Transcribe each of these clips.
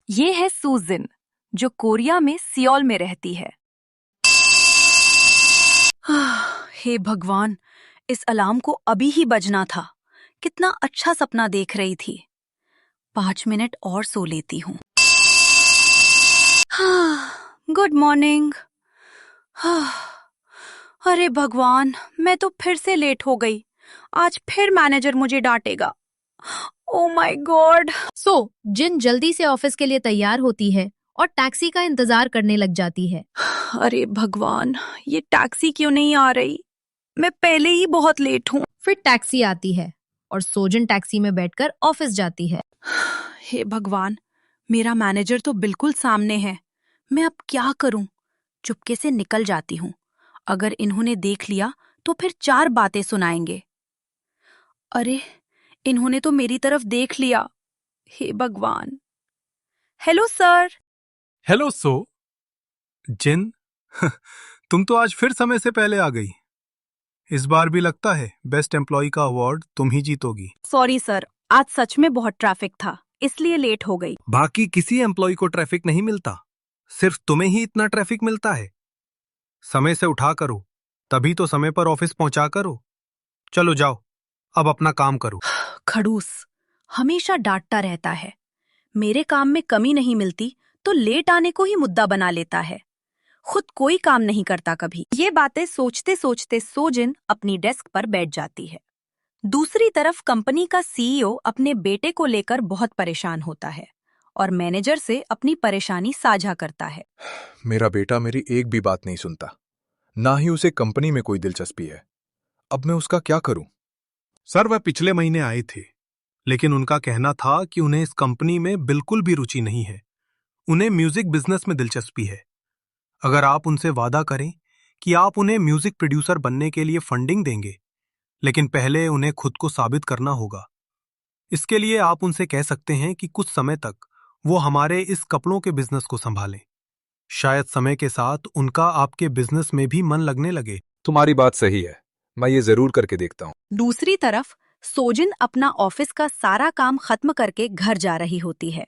ये है सूजिन, जो कोरिया में सियोल में रहती है। हे भगवान, इस अलार्म को अभी ही बजना था। कितना अच्छा सपना देख रही थी। 5 मिनट और सो लेती हूँ। Good morning. अरे भगवान, मैं तो फिर से लेट हो गई। आज फिर मैनेजर मुझे डांटेगा। Oh my God. जिन जल्दी से ऑफिस के लिए तैयार होती है और टैक्सी का इंतजार करने लग जाती है। अरे भगवान, ये टैक्सी क्यों नहीं आ रही? मैं पहले ही बहुत लेट हूँ। फिर टैक्सी आती है और सोजन टैक्सी में बैठकर ऑफिस जाती है। हे भगवान, मेरा मैनेजर तो बिल्कुल सामने है। मैं अब क्या करूं? चुपके से निकल जाती हूँ। अगर इन्होंने देख लिया तो फिर 4 बातें सुनाएंगे। अरे, इन्होंने तो मेरी तरफ देख लिया। हे भगवान। Hello sir. हेलो जिन। तुम तो आज फिर समय से पहले आ गई। इस बार भी लगता है बेस्ट एम्प्लॉय का अवार्ड तुम ही जीतोगी। सॉरी सर, आज सच में बहुत ट्रैफिक था, इसलिए लेट हो गई। बाकी किसी एम्प्लॉय को ट्रैफिक नहीं मिलता, सिर्फ तुम्हें ही इतना ट्रैफिक मिलता है। समय से उठा करो, तभी तो समय पर ऑफिस पहुंचा करो। चलो जाओ, अब अपना काम करो। खड़ूस हमेशा डांटता रहता है। मेरे काम में कमी नहीं मिलती तो लेट आने को ही मुद्दा बना लेता है। खुद कोई काम नहीं करता कभी। ये बातें सोचते सोचते सोजिन अपनी डेस्क पर बैठ जाती है। दूसरी तरफ कंपनी का सीईओ अपने बेटे को लेकर बहुत परेशान होता है और मैनेजर से अपनी परेशानी साझा करता है। मेरा बेटा मेरी एक भी बात नहीं सुनता, ना ही उसे कंपनी में कोई दिलचस्पी है। अब मैं उसका क्या करूं? सर, वह पिछले महीने आए थे, लेकिन उनका कहना था कि उन्हें इस कंपनी में बिल्कुल भी रुचि नहीं है। उन्हें म्यूजिक बिजनेस में दिलचस्पी है। अगर आप उनसे वादा करें कि आप उन्हें म्यूजिक प्रोड्यूसर बनने के लिए फंडिंग देंगे, लेकिन पहले उन्हें खुद को साबित करना होगा। इसके लिए आप उनसे कह सकते हैं कि कुछ समय तक वो हमारे इस कपड़ों के बिजनेस को संभालें। शायद समय के साथ उनका आपके बिजनेस में भी मन लगने लगे। तुम्हारी बात सही है, मैं ये जरूर करके देखता हूं। दूसरी तरफ सोजिन अपना ऑफिस का सारा काम खत्म करके घर जा रही होती है।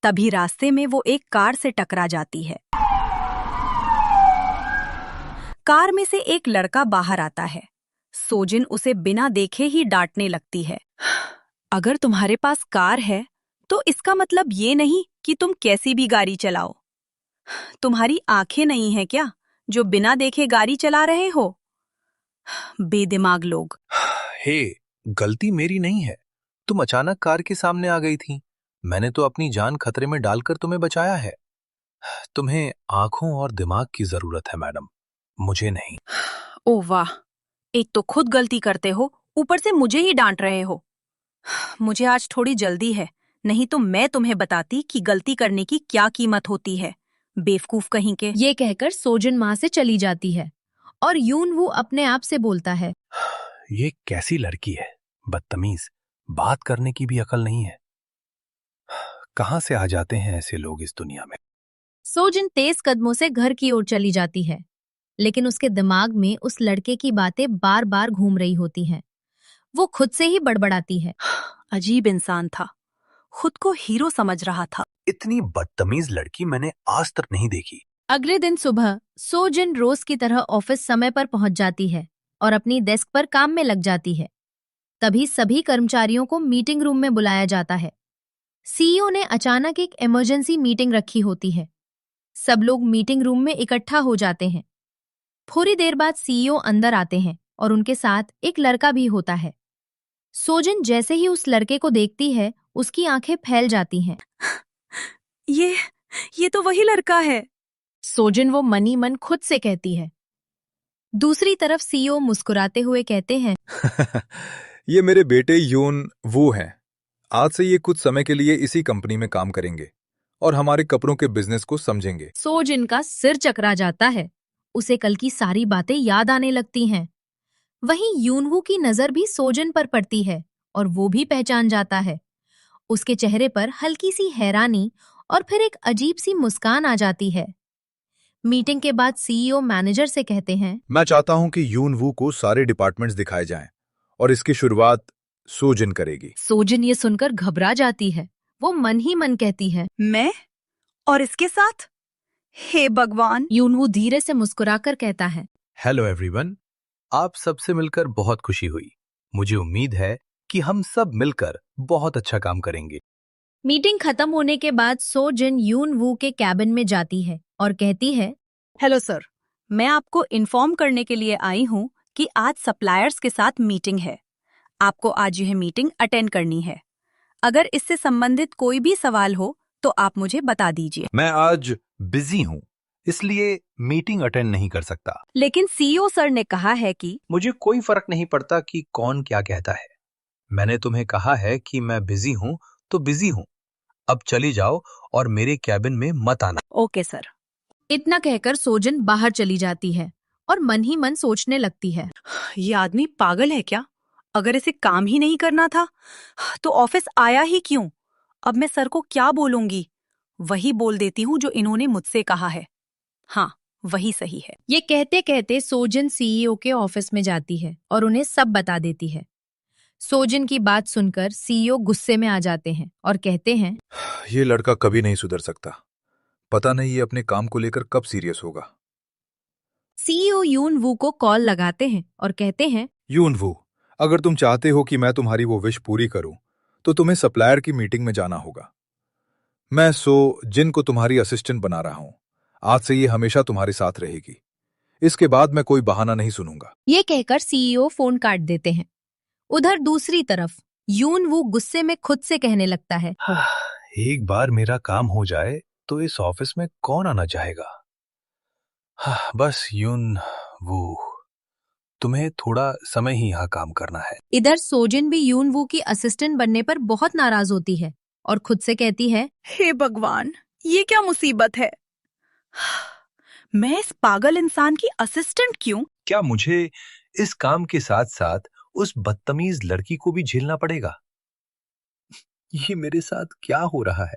तभी रास्ते में वो एक कार से टकरा जाती है। कार में से एक लड़का बाहर आता है। सोजिन उसे बिना देखे ही डांटने लगती है। अगर तुम्हारे पास कार है तो इसका मतलब ये नहीं कि तुम कैसी भी गाड़ी चलाओ। तुम्हारी आंखें नहीं हैं क्या, जो बिना देखे गाड़ी चला रहे हो? बेदिमाग लोग। हे, गलती मेरी नहीं है। तुम अचानक कार के सामने आ गई थी। मैंने तो अपनी जान खतरे में डालकर तुम्हें बचाया है। तुम्हें आंखों और दिमाग की जरूरत है मैडम, मुझे नहीं। ओह वाह, एक तो खुद गलती करते हो, ऊपर से मुझे ही डांट रहे हो। मुझे आज थोड़ी जल्दी है, नहीं तो मैं तुम्हें बताती कि गलती करने की क्या कीमत होती है। बेवकूफ कहीं के। ये कहकर सोजन वहां से चली जाती है और यून वो अपने आप से बोलता है, ये कैसी लड़की है, बदतमीज, बात करने की भी अकल नहीं है। कहां से आ जाते हैं ऐसे लोग इस दुनिया में। सोजन तेज कदमों से घर की ओर चली जाती है, लेकिन उसके दिमाग में उस लड़के की बातें बार बार घूम रही होती हैं। वो खुद से ही बड़बड़ाती है। अजीब इंसान था, खुद को हीरो समझ रहा था। इतनी बदतमीज लड़की मैंने आज तक नहीं देखी। अगले दिन सुबह सोजिन रोज की तरह ऑफिस समय पर पहुंच जाती है और अपनी डेस्क पर काम में लग जाती है। तभी सभी कर्मचारियों को मीटिंग रूम में बुलाया जाता है। सीईओ ने अचानक एक इमरजेंसी मीटिंग रखी होती है। सब लोग मीटिंग रूम में इकट्ठा हो जाते हैं। थोड़ी देर बाद सीईओ अंदर आते हैं और उनके साथ एक लड़का भी होता है। सोजिन जैसे ही उस लड़के को देखती है, उसकी आंखें फैल जाती हैं। ये तो वही लड़का है। सोजिन वो मनी मन खुद से कहती है। दूसरी तरफ सीईओ मुस्कुराते हुए कहते हैं, ये मेरे बेटे योन वो हैं। आज से ये कुछ समय के लिए इसी कंपनी में काम करेंगे और हमारे कपड़ों के बिजनेस को समझेंगे। सोजिन का सिर चकरा जाता है। उसे कल की सारी बातें याद आने लगती हैं। वहीं यूनवू की नजर भी सोजिन पर पड़ती है और वो भी पहचान जाता है। उसके चेहरे पर हल्की सी हैरानी और फिर एक अजीब सी मुस्कान आ जाती है। मीटिंग के बाद सीईओ मैनेजर से कहते हैं, मैं चाहता हूं कि यून वू को सारे डिपार्टमेंट्स दिखाए जाएं और इसकी शुरुआत सोजिन करेगी। सोजिन ये सुनकर घबरा जाती है। वो मन ही मन कहती है। मैं? और इसके साथ? हे भगवान! यूनवू धीरे से मुस्कुराकर कहता है। हेलो एवरीवन, आप सबसे मिलकर बहुत खुशी हुई। मुझे उम्मीद है कि हम सब मिलकर बहुत अच्छा काम करेंगे। मीटिंग खत्म होने के बाद सो जिन यूनवू के कैबिन में जाती है और कहती है, हेलो सर, मैं आपको इन्फॉर्म करने के लिए आई हूँ कि आज सप्लायर्स के साथ मीटिंग है। आपको आज यह मीटिंग अटेंड करनी है। अगर इससे संबंधित कोई भी सवाल हो तो आप मुझे बता दीजिए। मैं आज बिजी हूँ, इसलिए मीटिंग अटेंड नहीं कर सकता। लेकिन सीईओ सर ने कहा है कि मुझे कोई फर्क नहीं पड़ता कि कौन क्या कहता है। मैंने तुम्हें कहा है कि मैं बिजी हूँ तो बिजी हूँ। अब चली जाओ और मेरे कैबिन में मत आना। Okay sir. इतना कहकर सोजन बाहर चली जाती है और मन ही मन सोचने लगती है। ये आदमी पागल है क्या? अगर इसे काम ही नहीं करना था तो ऑफिस आया ही क्यों? अब मैं सर को क्या बोलूंगी? वही बोल देती हूँ जो इन्होंने मुझसे कहा है। हाँ, वही सही है। ये कहते कहते सोजन सीईओ के ऑफिस में जाती है और उन्हें सब बता देती है। सोजन की बात सुनकर सीईओ गुस्से में आ जाते हैं और कहते हैं, ये लड़का कभी नहीं सुधर सकता। पता नहीं ये अपने काम को लेकर कब सीरियस होगा। सीईओ यून वू को कॉल लगाते हैं और कहते हैं, यूनवू, अगर तुम चाहते हो कि मैं तुम्हारी वो विश पूरी करूं, तो तुम्हें सप्लायर की मीटिंग में जाना होगा। मैं सो जिन को तुम्हारी असिस्टेंट बना रहा हूं। आज से ये हमेशा तुम्हारे साथ रहेगी। इसके बाद मैं कोई बहाना नहीं सुनूंगा। ये कहकर सीईओ फोन काट देते हैं। उधर दूसरी तरफ यून वू गुस्से में खुद से कहने लगता है, एक बार मेरा काम हो जाए तो इस ऑफिस में कौन आना चाहेगा। बस यून वो, तुम्हें थोड़ा समय ही यहाँ काम करना है। इधर सोजिन भी यून वू की असिस्टेंट बनने पर बहुत नाराज होती है और खुद से कहती है, हे भगवान, ये क्या मुसीबत है? मैं इस पागल इंसान की असिस्टेंट क्यों? क्या मुझे इस काम के साथ साथ उस बदतमीज लड़की को भी झेलना पड़ेगा? ये मेरे साथ क्या हो रहा है?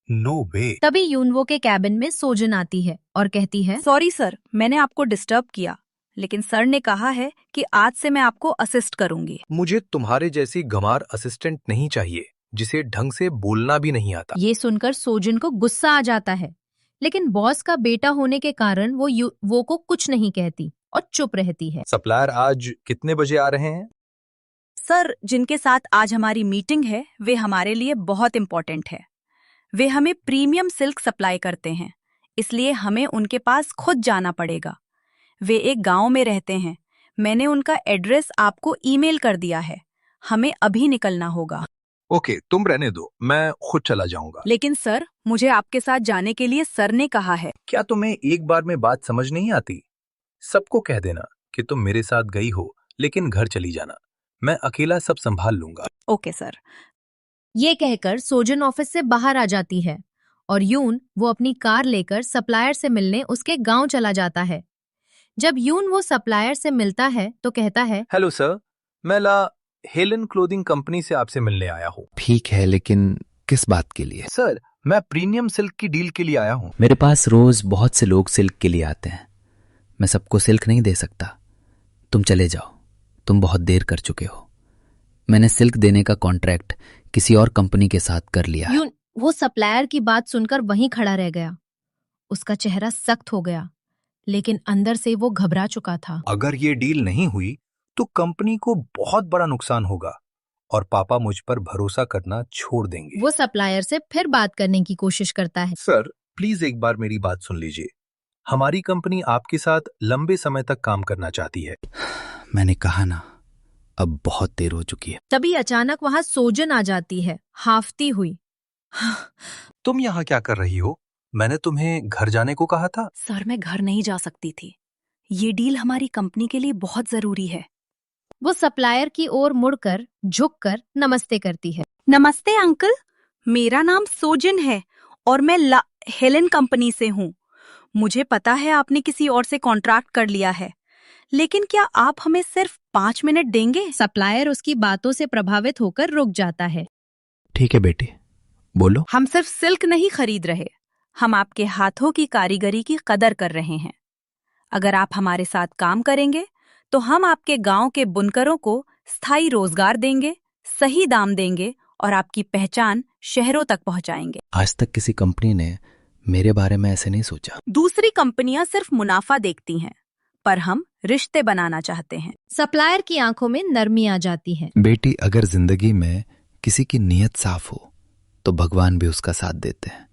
नो वे। तभी यूनवो के कैबिन में सोजन आती है और कहती है, सॉरी सर, मैंने आपको डिस्टर्ब किया, लेकिन सर ने कहा है कि आज से मैं आपको असिस्ट करूंगी। मुझे तुम्हारे जैसी गंवार असिस्टेंट नहीं चाहिए जिसे ढंग से बोलना भी नहीं आता। ये सुनकर सोजन को गुस्सा आ जाता है, लेकिन बॉस का बेटा होने के कारण वो को कुछ नहीं कहती और चुप रहती है। सप्लायर आज कितने बजे आ रहे हैं? सर, जिनके साथ आज हमारी मीटिंग है वे हमारे लिए बहुत इम्पोर्टेंट है। वे हमें प्रीमियम सिल्क सप्लाई करते हैं, इसलिए हमें उनके पास खुद जाना पड़ेगा। वे एक गांव में रहते हैं। मैंने उनका एड्रेस आपको ईमेल कर दिया है। हमें अभी निकलना होगा। ओके, तुम रहने दो, मैं खुद चला जाऊंगा। लेकिन सर, मुझे आपके साथ जाने के लिए सर ने कहा है। क्या तुम्हें एक बार में बात समझ नहीं आती? सबको कह देना कि तुम मेरे साथ गई हो, लेकिन घर चली जाना। मैं अकेला सब संभाल लूंगा। Okay sir. ये कहकर सोजन ऑफिस से बाहर आ जाती है और यून वो अपनी कार लेकर सप्लायर से मिलने उसके गांव चला जाता है। जब यून वो सप्लायर से मिलता है तो कहता है, हेलो सर, मैं हेलन क्लोथिंग कंपनी से आपसे मिलने आया हूँ। ठीक है, लेकिन किस बात के लिए? सर, मैं प्रीमियम सिल्क की डील के लिए आया हूँ। मेरे पास रोज बहुत से लोग सिल्क के लिए आते हैं। मैं सबको सिल्क नहीं दे सकता। तुम चले जाओ, तुम बहुत देर कर चुके हो। मैंने सिल्क देने का कॉन्ट्रैक्ट किसी और कंपनी के साथ कर लिया है। यून वो सप्लायर की बात सुनकर वहीं खड़ा रह गया। उसका चेहरा सख्त हो गया, लेकिन अंदर से वो घबरा चुका था। अगर ये डील नहीं हुई तो कंपनी को बहुत बड़ा नुकसान होगा और पापा मुझ पर भरोसा करना छोड़ देंगे। वो सप्लायर से फिर बात करने की कोशिश करता है। सर, प्लीज एक बार मेरी बात सुन लीजिए। हमारी कंपनी आपके साथ लंबे समय तक काम करना चाहती है। मैंने कहा ना, अब बहुत देर हो चुकी है। तभी अचानक वहां सोजन आ जाती है, हाफती हुई। तुम यहाँ क्या कर रही हो? मैंने तुम्हें घर जाने को कहा था। सर, मैं घर नहीं जा सकती थी। ये डील हमारी कंपनी के लिए बहुत जरूरी है। वो सप्लायर की ओर मुड़कर झुककर नमस्ते करती है। नमस्ते अंकल, मेरा नाम सोजिन है और मैं हेलन कंपनी से हूँ। मुझे पता है आपने किसी और से कॉन्ट्रैक्ट कर लिया है, लेकिन क्या आप हमें सिर्फ 5 मिनट देंगे? सप्लायर उसकी बातों से प्रभावित होकर रुक जाता है। ठीक है बेटी, बोलो। हम सिर्फ सिल्क नहीं खरीद रहे, हम आपके हाथों की कारीगरी की कदर कर रहे हैं। अगर आप हमारे साथ काम करेंगे तो हम आपके गांव के बुनकरों को स्थायी रोजगार देंगे, सही दाम देंगे और आपकी पहचान शहरों तक पहुंचाएंगे। आज तक किसी कंपनी ने मेरे बारे में ऐसे नहीं सोचा। दूसरी कंपनियां सिर्फ मुनाफा देखती हैं, पर हम रिश्ते बनाना चाहते हैं। सप्लायर की आंखों में नरमी आ जाती है। बेटी, अगर जिंदगी में किसी की नीयत साफ हो तो भगवान भी उसका साथ देते हैं।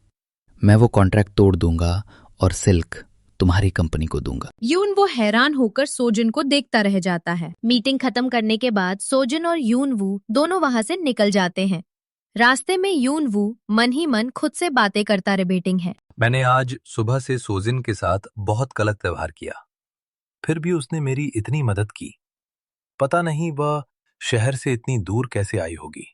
मैं वो कॉन्ट्रैक्ट तोड़ दूंगा और सिल्क तुम्हारी कंपनी को दूंगा। यून वो हैरान होकर सोजिन को देखता रह जाता है। मीटिंग खत्म करने के बाद सोजिन और यून वू दोनों वहां से निकल जाते हैं। रास्ते में यून वू मन ही मन खुद से बातें करता रिबेटिंग है। मैंने आज सुबह से सोजिन के साथ बहुत गलत व्यवहार किया, फिर भी उसने मेरी इतनी मदद की। पता नहीं वह शहर से इतनी दूर कैसे आई होगी।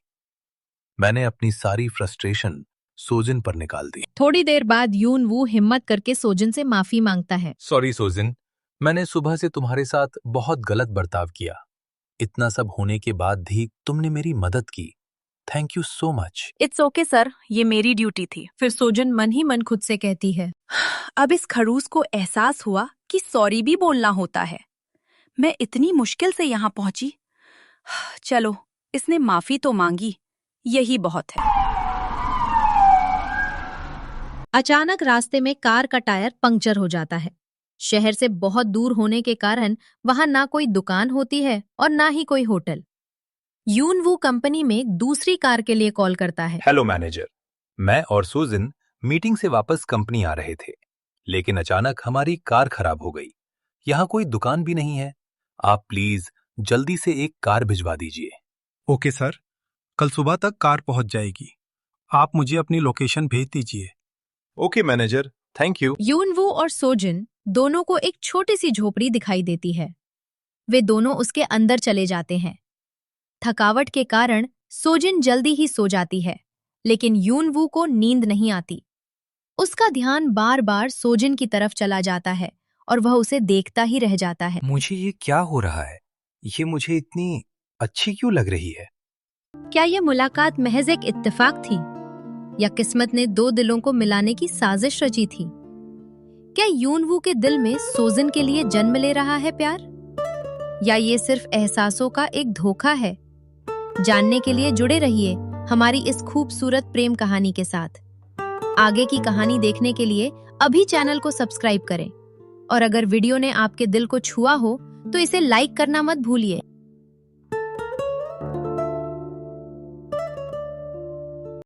मैंने अपनी सारी फ्रस्ट्रेशन सोजिन पर निकाल दी। थोड़ी देर बाद यून वू हिम्मत करके सोजिन से माफी मांगता है। सॉरी सोजिन, मैंने सुबह से तुम्हारे साथ बहुत गलत बर्ताव किया। इतना सब होने के बाद भी तुमने मेरी मदद की। Thank you so much. It's okay sir, ये मेरी ड्यूटी थी। फिर सोजिन मन ही मन खुद से कहती है, अब इस खड़ूस को एहसास हुआ कि सॉरी भी बोलना होता है। मैं इतनी मुश्किल से यहाँ पहुंची। चलो, इसने माफी तो मांगी, यही बहुत है। अचानक रास्ते में कार का टायर पंक्चर हो जाता है। शहर से बहुत दूर होने के कारण वहां ना कोई दुकान होती है और ना ही कोई होटल। यून वू कंपनी में दूसरी कार के लिए कॉल करता है। हेलो मैनेजर, मैं और सुजिन मीटिंग से वापस कंपनी आ रहे थे, लेकिन अचानक हमारी कार खराब हो गई। यहाँ कोई दुकान भी नहीं है। आप प्लीज जल्दी से एक कार भिजवा दीजिए। ओके सर, कल सुबह तक कार पहुंच जाएगी। आप मुझे अपनी लोकेशन भेज दीजिए। Okay manager, thank you. यून वू और सोजिन दोनों को एक छोटी सी झोपड़ी दिखाई देती है। वे दोनों उसके अंदर चले जाते हैं। थकावट के कारण सोजिन जल्दी ही सो जाती है, लेकिन यून वू को नींद नहीं आती। उसका ध्यान बार बार सोजिन की तरफ चला जाता है और वह उसे देखता ही रह जाता है। मुझे ये क्या हो रहा है? ये मुझे इतनी अच्छी क्यों लग रही है? क्या यह मुलाकात महज एक इत्तेफाक थी या किस्मत ने दो दिलों को मिलाने की साजिश रची थी? क्या यून वू के दिल में सोजिन के लिए जन्म ले रहा है प्यार, या ये सिर्फ एहसासों का एक धोखा है? जानने के लिए जुड़े रहिए हमारी इस खूबसूरत प्रेम कहानी के साथ। आगे की कहानी देखने के लिए अभी चैनल को सब्सक्राइब करें और अगर वीडियो ने आपके दिल को छुआ हो तो इसे लाइक करना मत भूलिए।